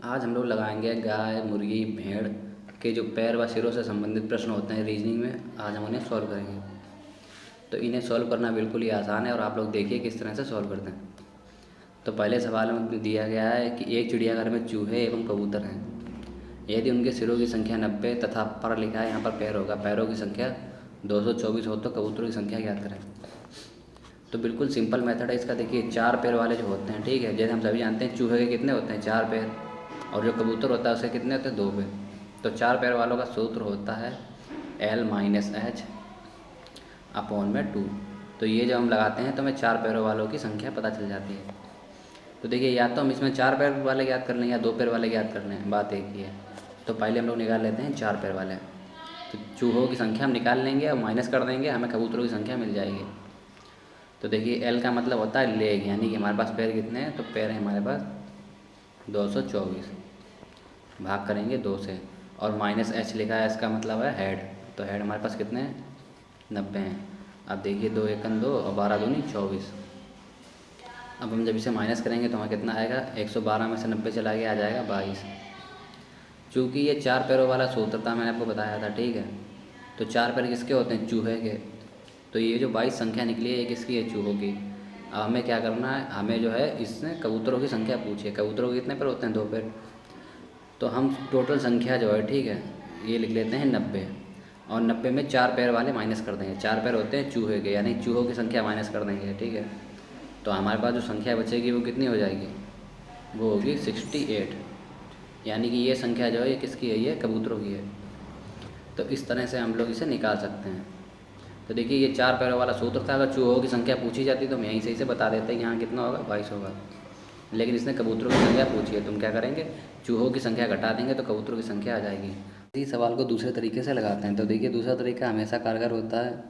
आज हम लोग लगाएंगे गाय, मुर्गी, भेड़ के जो पैर व सिरों से संबंधित प्रश्न होते हैं रीजनिंग में, आज हम उन्हें सॉल्व करेंगे। तो इन्हें सॉल्व करना बिल्कुल ही आसान है और आप लोग देखिए किस तरह से सॉल्व करते हैं। तो पहले सवाल में दिया गया है कि एक चिड़ियाघर में चूहे एवं कबूतर हैं। यदि उनके सिरों की संख्या 90 तथा पर लिखा है यहाँ पर पैर होगा, पैरों की संख्या 224 हो तो कबूतरों की संख्या ज्ञात करें। तो बिल्कुल सिंपल मेथड है इसका। देखिए, 4 पैर वाले जो होते हैं, ठीक है, जैसे हम सभी जानते हैं चूहे के कितने होते हैं, 4 पैर, और जो कबूतर होता है उसके कितने होते हैं, 2 पैर। तो 4 पैर वालों का सूत्र होता है L-H/2। तो ये जब हम लगाते हैं तो हमें 4 पैरों वालों की संख्या पता चल जाती है। तो देखिए, या तो हम इसमें 4 पैर वाले ज्ञात कर लें या 2 पैर वाले ज्ञात कर लें, बात एक ही है। तो पहले हम लोग निकाल लेते हैं 4 पैर वाले। तो चूहों की संख्या हम निकाल लेंगे और माइनस कर देंगे, हमें कबूतरों की संख्या मिल जाएगी। तो देखिए, एल का मतलब होता है लेग, यानी कि हमारे पास पैर कितने हैं, तो पैर हैं हमारे पास 224, भाग करेंगे 2 से, और माइनस एच लिखा है, इसका मतलब है हेड। तो हेड हमारे पास कितने हैं, 90 हैं। अब देखिए, 2 एकन 2 और 12 दूनी 24। अब हम जब इसे माइनस करेंगे तो हमें कितना आएगा, 112 में से 90 चला गया, आ जाएगा 22। चूँकि ये 4 पैरों वाला सूत्र था, मैंने आपको बताया था, ठीक है। तो 4 पैर किसके होते हैं, चूहे के। तो ये जो 22 संख्या निकली है ये किसकी है, चूहों की। अब हमें क्या करना है, हमें जो है इसने कबूतरों की संख्या पूछी है। कबूतरों के कितने पैर होते हैं, 2 पैर। तो हम टोटल संख्या जो है, ठीक है, ये लिख लेते हैं 90, और 90 में 4 पैर वाले माइनस कर देंगे। 4 पैर होते हैं चूहे के, यानी चूहों की संख्या माइनस कर देंगे, ठीक है। तो हमारे पास जो संख्या बचेगी वो कितनी हो जाएगी, वो होगी 68। यानी कि ये संख्या जो है ये किसकी है, ये कबूतरों की है। तो इस तरह से हम लोग इसे निकाल सकते हैं। तो देखिए, ये 4 पैरों वाला सूत्र था। अगर चूहों की संख्या पूछी जाती तो हम यहीं से इसे बता देते हैं यहाँ कितना होगा, 22 होगा। लेकिन इसने कबूतरों की संख्या पूछी है, तुम क्या करेंगे, चूहों की संख्या घटा देंगे तो कबूतरों की संख्या आ जाएगी। इसी सवाल को दूसरे तरीके से लगाते हैं। तो देखिए, दूसरा तरीका हमेशा कारगर होता है।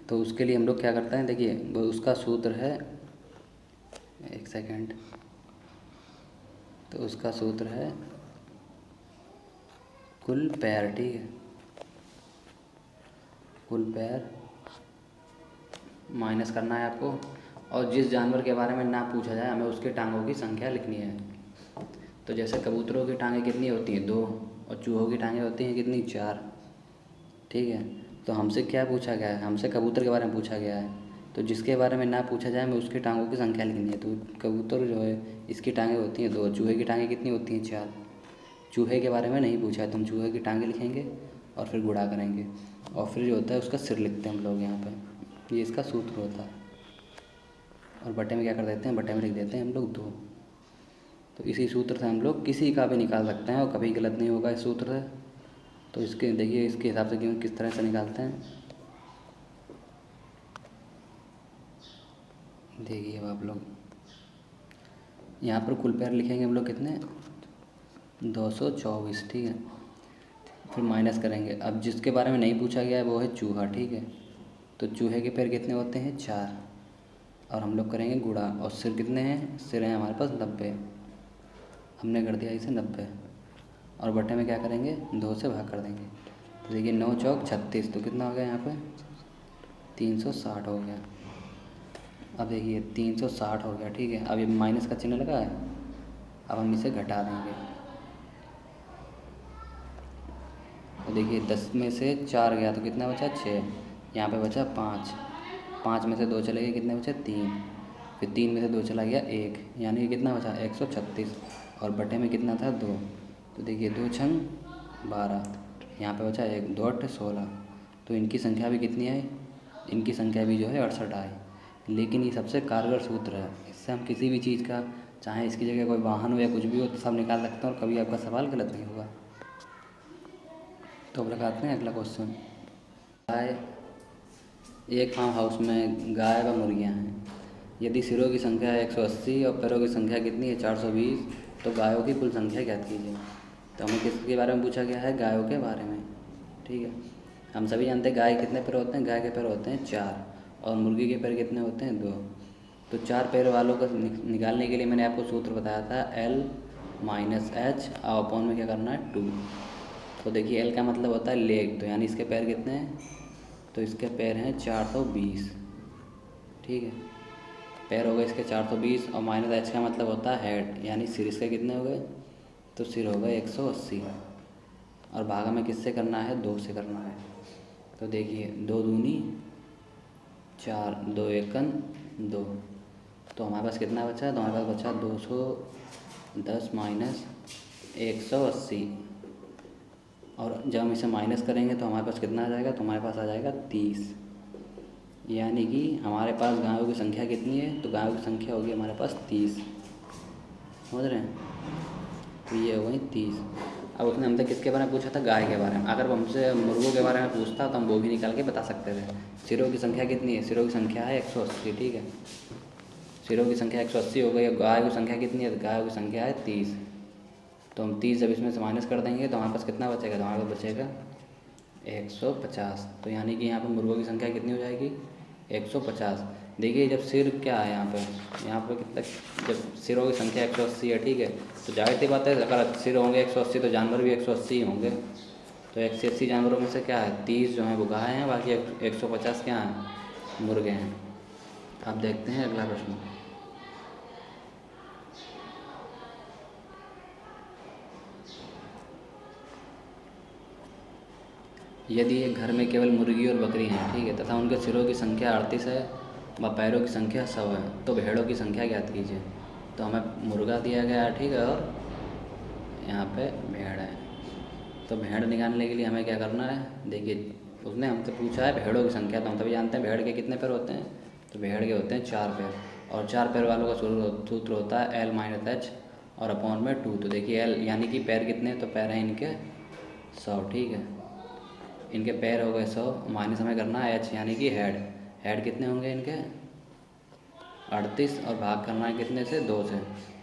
तो उसके लिए हम लोग क्या करते हैं, देखिए वो उसका सूत्र है, एक सेकेंड, तो उसका सूत्र है कुल पैर, ठीक है। कुल पैर माइनस करना है आपको, और जिस जानवर के बारे में ना पूछा जाए हमें उसके टांगों की संख्या लिखनी है। तो जैसे कबूतरों की टांगें कितनी होती हैं, 2, और चूहों की टांगें होती हैं कितनी, 4, ठीक है। तो हमसे क्या पूछा गया है, हमसे कबूतर के बारे में पूछा गया है। तो जिसके बारे में ना पूछा जाए हमें उसके टांगों की संख्या लिखनी है। तो कबूतर जो है इसकी टांगें होती हैं 2, चूहे की टांगें कितनी होती हैं, 4। चूहे के बारे में नहीं पूछा है तो हम चूहे की टांगें लिखेंगे और फिर गुणा करेंगे, और फिर जो होता है उसका सिर लिखते हैं हम लोग यहाँ पे। ये इसका सूत्र होता है। और बटे में क्या कर देते हैं, बटे में लिख देते हैं हम लोग 2। तो इसी सूत्र से हम लोग किसी का भी निकाल सकते हैं और कभी गलत नहीं होगा इस सूत्र से। तो इसके देखिए, इसके हिसाब से क्यों किस तरह से निकालते हैं, देखिए। अब आप लोग यहाँ पर कुल पैर लिखेंगे हम लोग कितने, 224, ठीक है। फिर माइनस करेंगे। अब जिसके बारे में नहीं पूछा गया है वो है चूहा, ठीक है। तो चूहे के पैर कितने होते हैं, 4, और हम लोग करेंगे गुणा, और सिर कितने हैं, सिर हैं हमारे पास 90, हमने कर दिया इसे 90, और बटे में क्या करेंगे, 2 से भाग कर देंगे। तो देखिए, 9 चौक 36, तो कितना हो गया यहाँ पे, 360 हो गया। अब देखिए 360 हो गया, ठीक है। अब ये माइनस का चिन्ह लगा है, अब हम इसे घटा देंगे। तो देखिए, 10 में से 4 गया तो कितना बचा, 6, यहाँ पे बचा 5, 5 में से 2 चले गए, कितने बचे, 3, फिर 3 में से 2 चला गया 1, यानी कि कितना बचा, 136, और बटे में कितना था, 2। तो देखिए 2 छंग 12, यहाँ पे बचा 1, 2 8 16। तो इनकी संख्या भी कितनी आई, इनकी संख्या भी जो है 68 आई। लेकिन ये सबसे कारगर सूत्र है, इससे हम किसी भी चीज़ का, चाहे इसकी जगह कोई वाहन हो या कुछ भी हो, तो सब निकाल सकते हैं और कभी आपका सवाल गलत नहीं होगा। तो अब लगाते हैं अगला क्वेश्चन। गाय, एक फार्म हाउस में गाय व मुर्गियाँ हैं। यदि सिरों की संख्या है 180 और पैरों की संख्या कितनी है, 420, तो गायों की कुल संख्या ज्ञात कीजिए। तो हमें किसके बारे में पूछा गया है, गायों के बारे में, ठीक है। हम सभी जानते हैं गाय कितने पैर होते हैं, गाय के पैर होते हैं 4, और मुर्गी के पैर कितने होते हैं, 2। तो 4 पैर वालों को निकालने के लिए मैंने आपको सूत्र बताया था L-H, और अपॉन में क्या करना है, 2। तो देखिए, L का मतलब होता है लेग, तो यानी इसके पैर कितने हैं, तो इसके पैर हैं 420, ठीक है। पैर हो गए इसके 420, और माइनस H का मतलब होता है हेड, यानी सिर इसके कितने हो गए, तो सिर होगा 180 और भाग हमें किससे करना है, 2 से करना है। तो देखिए 2 दूनी 4, 2 एकन 2, तो हमारे पास कितना बचा, तो हमारे पास बचा 210 माइनस 180, और जब हम इसे माइनस करेंगे तो हमारे पास कितना आ जाएगा, तो हमारे पास आ जाएगा 30। यानी कि हमारे पास गायों की संख्या कितनी है, तो गायों की संख्या होगी हमारे पास 30, समझ रहे हैं। तो ये हो गई 30। अब उसने हमसे किसके बारे में पूछा था, गाय के बारे में। अगर वो हमसे मुर्गों के बारे में पूछता तो हम वो भी निकाल के बता सकते थे। सिरों की संख्या कितनी है, सिरों की संख्या है 180, ठीक है। सिरों की संख्या 180 हो गई। अब गाय की संख्या कितनी है, तो गाय की संख्या है 30। तो हम 30 जब इसमें से माइनस कर देंगे तो हमारे पास कितना बचेगा, तो हमारे पास बचेगा 150। तो यानी कि यहाँ पर मुर्गों की संख्या कितनी हो जाएगी, 150। देखिए जब सिर क्या है यहाँ पे कितना, जब सिरों की संख्या 180 है, ठीक है, तो जाहिर सी बात है अगर सिर होंगे 180 तो जानवर भी 180 ही होंगे। तो 180 जानवरों में से क्या है, 30 जो हैं वो गाय हैं, बाकी 150 क्या हैं, मुर्गे हैं। अब देखते हैं अगला प्रश्न। यदि एक घर में केवल मुर्गी और बकरी हैं, ठीक है, तथा उनके सिरों की संख्या 38 है व पैरों की संख्या 100 है, तो भेड़ों की संख्या ज्ञात कीजिए। तो हमें मुर्गा दिया गया है, ठीक है, और यहाँ पे भेड़ है। तो भेड़ निकालने के लिए हमें क्या करना है, देखिए उसने हमसे पूछा है भेड़ों की संख्या, तो हम सभी जानते हैं भेड़ के कितने पैर होते हैं, तो भेड़ के होते हैं 4 पैर, और 4 पैर वालों का सूत्र होता है L माइनस H और अपॉन में 2। तो देखिए L यानी कि पैर कितने, तो पैर हैं इनके 100, ठीक है, इनके पैर हो गए 100, माइनस हमें करना है H यानी कि हेड कितने होंगे इनके 38, और भाग करना है कितने से, 2 से।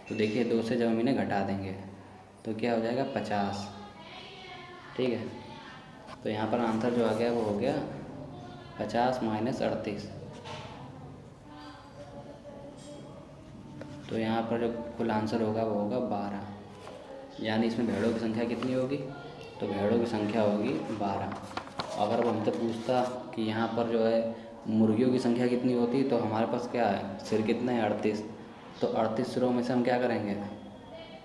तो देखिए 2 से जब हम इन्हें घटा देंगे तो क्या हो जाएगा 50, ठीक है। तो यहाँ पर आंसर जो आ गया वो हो गया 50 माइनस 38। तो यहाँ पर जो कुल आंसर होगा वो होगा 12। यानी इसमें भेड़ों की संख्या कितनी होगी, तो भेड़ों की संख्या होगी 12। अगर वो हमसे पूछता कि यहाँ पर जो है मुर्गियों की संख्या कितनी होती, तो हमारे पास क्या है, सिर कितने हैं 38, तो 38 सिरों में से हम क्या करेंगे,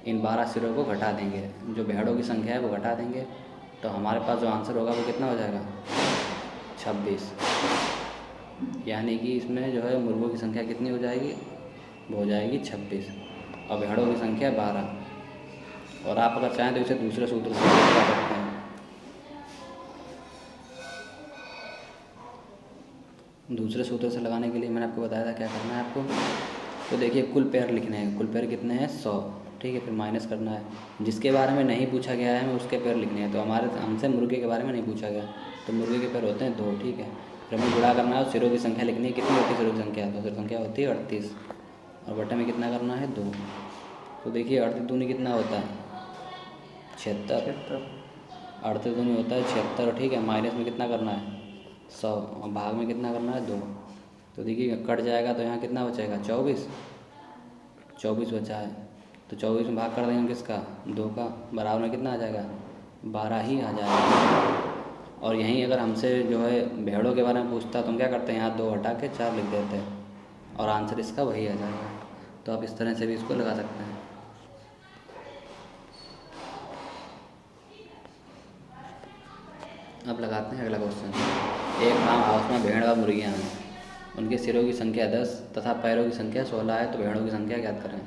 इन 12 सिरों को घटा देंगे, जो भेड़ों की संख्या है वो घटा देंगे, तो हमारे पास जो आंसर होगा वो कितना हो जाएगा 26। यानी कि इसमें जो है मुर्गों की संख्या कितनी हो जाएगी, वो हो जाएगी 26 और भेड़ों की संख्या 12। और आप अगर चाहें तो इसे दूसरे सूत्र से लगा सकते हैं। दूसरे सूत्र से लगाने के लिए मैंने आपको बताया था क्या करना है आपको। तो देखिए कुल पैर लिखने हैं, कुल पैर कितने हैं 100, ठीक है, फिर माइनस करना है। जिसके बारे में नहीं पूछा गया है हमें उसके पैर लिखने हैं। तो हमसे मुर्गे के बारे में नहीं पूछा गया, तो मुर्गे के पैर होते हैं 2, ठीक है। फिर हमें गुणा करना है और सिरों की संख्या लिखनी है, कितनी होती है सिरों की संख्या, तो सिर संख्या होती है 38 और बटे में कितना करना है 2। तो देखिए 38 दूनी कितना होता है 76, 38 दूनी होता है 76, ठीक है। माइनस में कितना करना है 100 और भाग में कितना करना है 2। तो देखिए कट जाएगा तो यहाँ कितना बचेगा 24 बचा है। तो 24 में भाग कर देंगे किसका 2 का, बराबर में कितना आ जाएगा 12 ही आ जाएगा। और यहीं अगर हमसे जो है भेड़ों के बारे में पूछता तो हम क्या करते हैं, यहाँ 2 हटा के 4 लिख देते हैं और आंसर इसका वही आ जाएगा। तो आप इस तरह से भी इसको लगा सकते हैं। अब लगाते हैं अगला क्वेश्चन। एक फार्म हाउस में भेड़ व मुर्गियाँ हैं, उनके सिरों की संख्या 10 तथा पैरों की संख्या 16 है, तो भेड़ों की संख्या ज्ञात करें।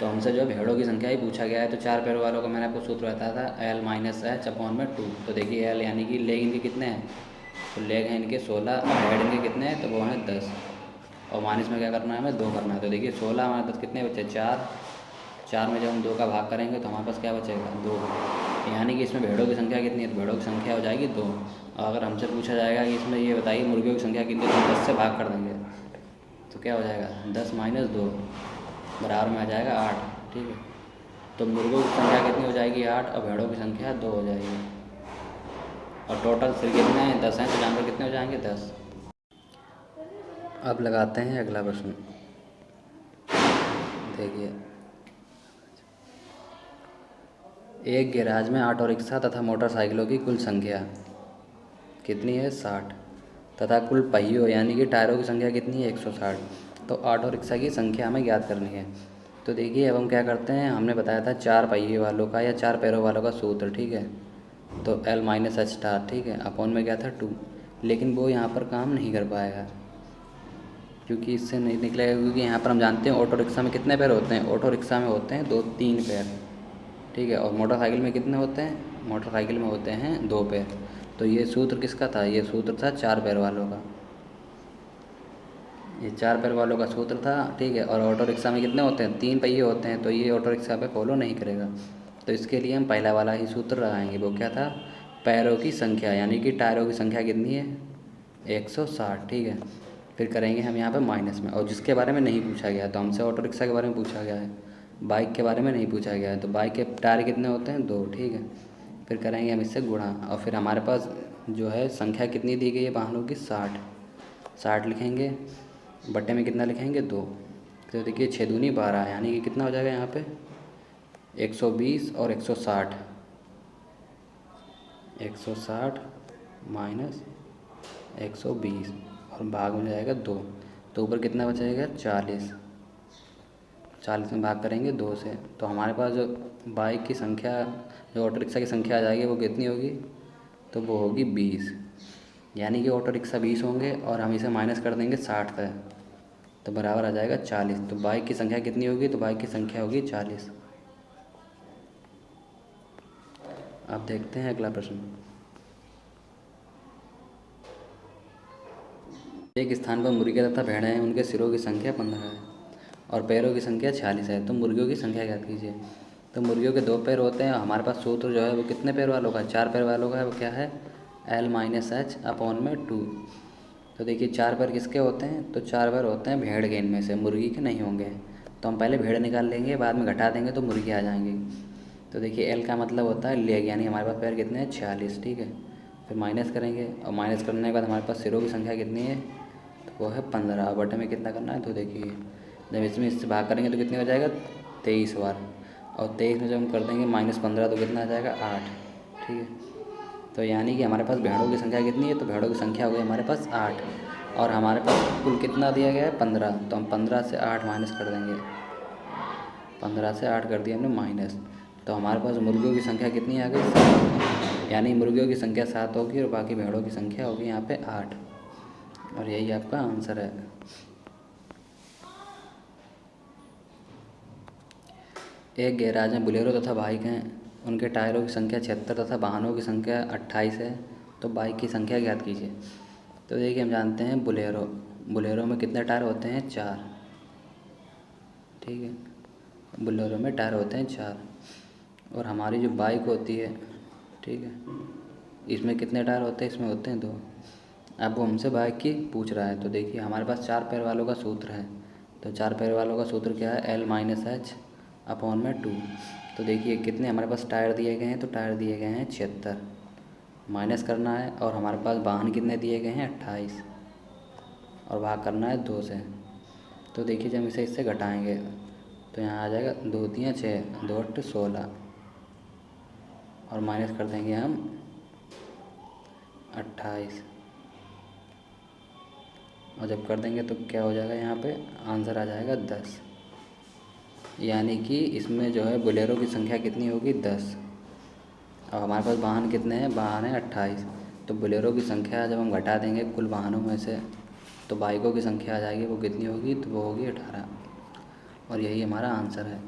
तो हमसे जो भेड़ों की संख्या ही पूछा गया है, तो 4 पैरों वालों का मैंने आपको सूत्र बताया था L माइनस H अपॉन में 2। तो देखिए L यानी कि लेग इनके कितने हैं, तो लेग हैं इनके 16 और हेड इनके कितने हैं, तो वो हैं 10 और माइनस में क्या करना है हमें 2 करना है। तो देखिए 16 हमारे 10 कितने बचे 4 में जब हम 2 का भाग करेंगे तो हमारे पास क्या बचेगा 2। यानी कि इसमें भेड़ों की संख्या कितनी है, तो भेड़ों की संख्या हो जाएगी 2। और अगर हमसे पूछा जाएगा कि इसमें ये बताइए मुर्गियों की संख्या कितनी है, तो 10 से भाग कर देंगे तो क्या हो जाएगा 10 माइनस 2 बराबर में आ जाएगा 8, ठीक है। तो मुर्गों की संख्या कितनी हो जाएगी 8 और भेड़ों की संख्या 2 हो जाएगी। और टोटल सिर कितने हैं 10 हैं, तो जानवर कितने हो जाएंगे 10। अब लगाते हैं अगला प्रश्न। देखिए एक गैराज में ऑटो रिक्शा तथा मोटरसाइकिलों की कुल संख्या कितनी है 60 तथा कुल पहियों यानी कि टायरों की संख्या कितनी है 160। तो ऑटो रिक्शा की संख्या हमें ज्ञात करनी है। तो देखिए अब हम क्या करते हैं, हमने बताया था 4 पहिए वालों का या 4 पैरों वालों का सूत्र, ठीक है। तो L माइनस एच स्टार, ठीक है, अपॉन में क्या था 2, लेकिन वो यहाँ पर काम नहीं कर पाएगा क्योंकि इससे नहीं निकलेगा, क्योंकि यहाँ पर हम जानते हैं ऑटो रिक्शा में कितने पैर होते हैं, ऑटो रिक्शा में होते हैं 2-3 पैर, ठीक है। और मोटरसाइकिल में कितने होते हैं, मोटरसाइकिल में होते हैं 2 पैर। तो ये सूत्र किसका था, ये सूत्र था 4 पैर वालों का, ये 4 पैर वालों का सूत्र था, ठीक है। और ऑटो रिक्शा में कितने होते हैं, 3 पहिए होते हैं, तो ये ऑटो रिक्शा पे फॉलो नहीं करेगा। तो इसके लिए हम पहला वाला ही सूत्र लगाएंगे, वो क्या था, पैरों की संख्या यानी कि टायरों की संख्या कितनी है 160, ठीक है। फिर करेंगे हम यहाँ पे माइनस में, और जिसके बारे में नहीं पूछा गया, तो हमसे ऑटो रिक्शा के बारे में पूछा गया है, बाइक के बारे में नहीं पूछा गया है। तो बाइक के टायर कितने होते हैं 2, ठीक है। फिर करेंगे हम इससे गुणा, और फिर हमारे पास जो है संख्या कितनी दी गई है वाहनों की 60 लिखेंगे, बट्टे में कितना लिखेंगे 2। तो देखिए 6 दूनी 12, यानी कि कितना हो जाएगा यहाँ पे 120 और 160, 160 माइनस 120 और भाग में जाएगा 2, तो ऊपर कितना बचेगा 40, 40 में भाग करेंगे 2 से। तो हमारे पास जो बाइक की संख्या, जो ऑटो रिक्शा की संख्या आ जाएगी वो कितनी होगी, तो वो होगी 20, यानी कि ऑटो रिक्शा 20 होंगे और हम इसे माइनस कर देंगे 60 से, तो बराबर आ जाएगा 40। तो बाइक की संख्या कितनी होगी, तो बाइक की संख्या होगी 40। अब देखते हैं अगला प्रश्न। एक स्थान पर मुर्गे तथा भेड़ें हैं, उनके सिरों की संख्या 15 है और पैरों की संख्या 46 है, तो मुर्गियों की संख्या ज्ञात कीजिए। तो मुर्गियों के 2 पैर होते हैं, हमारे पास सूत्र जो है वो कितने पैर वालों का, 4 पैर वालों का है, वो क्या है L माइनस एच अपॉन में 2। तो देखिए 4 पैर किसके होते हैं, तो 4 पैर होते हैं भेड़ के, इनमें से मुर्गी के नहीं होंगे। तो हम पहले भेड़ निकाल लेंगे, बाद में घटा देंगे तो मुर्गी आ जाएंगी। तो देखिए L का मतलब होता है लेग, यानी हमारे पास पैर कितने हैं 46, ठीक है। फिर माइनस करेंगे, और माइनस करने के बाद हमारे पास सिरों की संख्या कितनी है, तो वो है 15। बटे में कितना करना है, तो देखिए जब इसमें इससे भाग करेंगे तो कितने हो जाएगा 23 बार, और 23 में जब हम कर देंगे -15 तो कितना आ जाएगा 8, ठीक है। तो यानी कि हमारे पास भेड़ों की संख्या कितनी है, तो भेड़ों की संख्या हो गई हमारे पास 8, और हमारे पास कुल कितना दिया गया है 15, तो हम 15 से 8 माइनस कर देंगे, 15 से 8 कर दिया हमने माइनस। तो हमारे पास मुर्गियों की संख्या कितनी आ गई 7, यानी मुर्गियों की संख्या 7 होगी और बाकी भेड़ों की संख्या होगी यहाँ पे 8, और यही आपका आंसर है। एक गैराज में बोलेरो तथा बाइक हैं, उनके टायरों की संख्या 76 तथा वाहनों की संख्या 28 है, तो बाइक की संख्या ज्ञात कीजिए। तो देखिए हम जानते हैं बोलेरो में कितने टायर होते हैं 4, ठीक है। बोलेरो में टायर होते हैं 4, और हमारी जो बाइक होती है, ठीक है, इसमें कितने टायर होते हैं, इसमें होते हैं 2। अब वो हमसे बाइक की पूछ रहा है, तो देखिए हमारे पास 4 पैर वालों का सूत्र है, तो 4 पैर वालों का सूत्र क्या है L माइनस एच अपॉन में 2। तो देखिए कितने हमारे पास टायर दिए गए हैं, तो टायर दिए गए हैं 76, माइनस करना है, और हमारे पास वाहन कितने दिए गए हैं 28, और भाग करना है 2 से। तो देखिए जब इसे इससे घटाएंगे तो यहाँ आ जाएगा 2 3 6, 2 8 16, और माइनस कर देंगे हम 28, और जब कर देंगे तो क्या हो जाएगा, यहाँ पे आंसर आ जाएगा 10, यानी कि इसमें जो है बोलेरो की संख्या कितनी होगी 10, और हमारे पास वाहन कितने हैं, वाहन है 28। तो बोलेरो की संख्या जब हम घटा देंगे कुल वाहनों में से, तो बाइकों की संख्या आ जाएगी, वो कितनी होगी, तो वो होगी 18, और यही हमारा आंसर है।